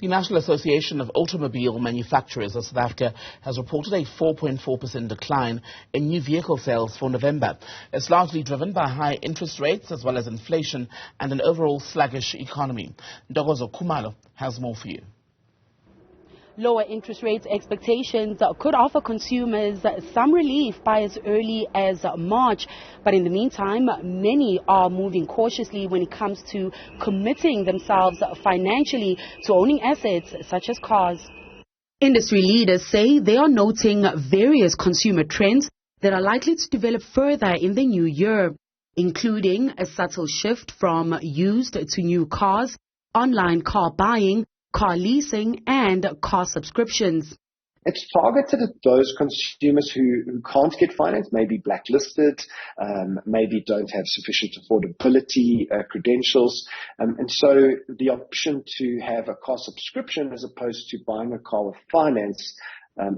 The National Association of Automobile Manufacturers of South Africa has reported a 4.4% decline in new vehicle sales for November. It's largely driven by high interest rates as well as inflation and an overall sluggish economy. Ntokozo Khumalo has more for you. Lower interest rates expectations could offer consumers some relief by as early as March. But in the meantime, many are moving cautiously when it comes to committing themselves financially to owning assets such as cars. Industry leaders say they are noting various consumer trends that are likely to develop further in the new year, including a subtle shift from used to new cars, online car buying, car leasing and car subscriptions. It's targeted at those consumers who can't get finance, maybe blacklisted, maybe don't have sufficient affordability credentials. And so the option to have a car subscription as opposed to buying a car with finance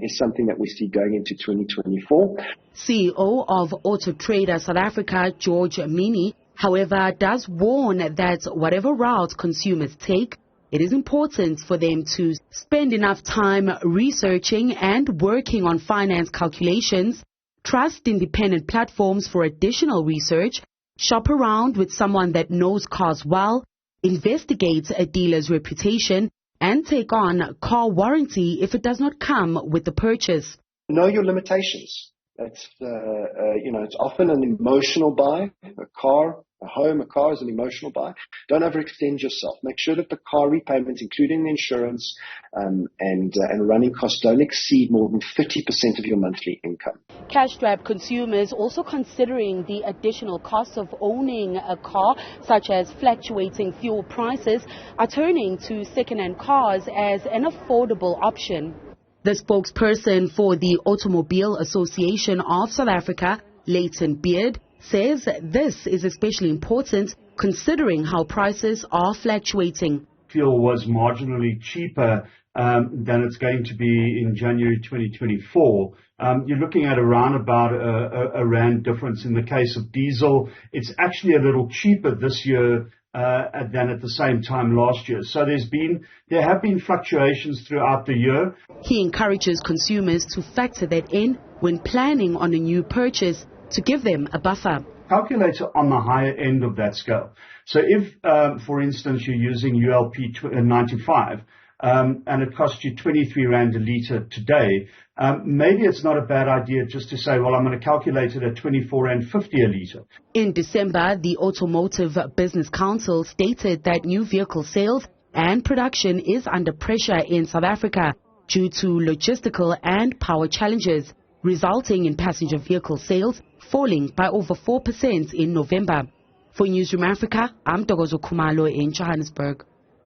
is something that we see going into 2024. CEO of Auto Trader South Africa, George Mini, however, does warn that whatever route consumers take, it is important for them to spend enough time researching and working on finance calculations, trust independent platforms for additional research, shop around with someone that knows cars well, investigate a dealer's reputation, and take on car warranty if it does not come with the purchase. Know your limitations. It's often an emotional buy. A home, a car is an emotional buy. Don't overextend yourself. Make sure that the car repayments, including the insurance and running costs, don't exceed more than 30% of your monthly income. Cash-strapped consumers also considering the additional costs of owning a car, such as fluctuating fuel prices, are turning to second-hand cars as an affordable option. The spokesperson for the Automobile Association of South Africa, Leighton Beard, says this is especially important considering how prices are fluctuating. Fuel was marginally cheaper than it's going to be in January 2024. You're looking at around about a rand difference. In the case of diesel, it's actually a little cheaper this year than at the same time last year. So there have been fluctuations throughout the year. He encourages consumers to factor that in when planning on a new purchase to give them a buffer. Calculator on the higher end of that scale. So if, for instance, you're using ULP 95 and it costs you 23 Rand a litre today, maybe it's not a bad idea just to say, well, I'm going to calculate it at 24 Rand 50 a litre. In December, the Automotive Business Council stated that new vehicle sales and production is under pressure in South Africa due to logistical and power challenges, resulting in passenger vehicle sales falling by over 4% in November. For Newzroom Afrika, I'm Ntokozo Khumalo in Johannesburg.